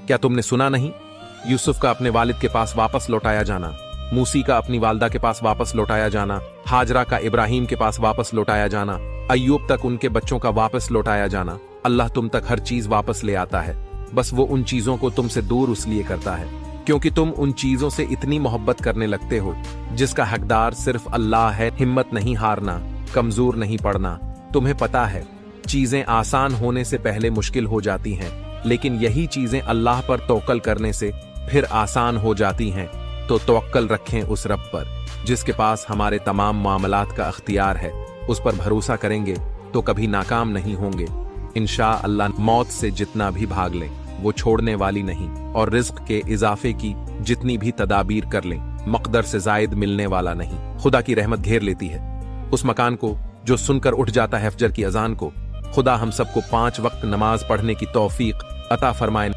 क्या तुमने सुना नहीं? यूसुफ का अपने वालिद के पास वापस लौटाया जाना, मूसी का अपनी वालदा के पास वापस लौटाया जाना, हाजरा का इब्राहिम के पास वापस लौटाया जाना, अय्यूब तक उनके बच्चों का वापस लौटाया जाना। अल्लाह तुम तक हर चीज वापस ले आता है, बस वो उन चीजों को तुमसे दूर इसलिए करता है क्योंकि तुम उन चीजों से इतनी मोहब्बत करने लगते हो जिसका हकदार सिर्फ अल्लाह है। हिम्मत नहीं हारना, कमजोर नहीं पड़ना। तुम्हें पता है चीजें आसान होने से पहले मुश्किल हो जाती हैं, लेकिन यही चीजें अल्लाह पर तवक्कल करने से फिर आसान हो जाती हैं। तो तवक्कल रखें उस रब पर जिसके पास हमारे तमाम मामलात का अख्तियार है। उस पर भरोसा करेंगे तो कभी नाकाम नहीं होंगे। इंशाअल्लाह मौत से जितना भी भाग लें वो छोड़ने वाली नहीं, और रिज्क के इजाफे की जितनी भी तदाबीर कर लें मकदर से जायद मिलने वाला नहीं। खुदा की रहमत घेर लेती है उस मकान को जो सुनकर उठ जाता है फजर की अजान को। खुदा हम सबको 5 वक्त नमाज पढ़ने की तौफीक अता फरमाए।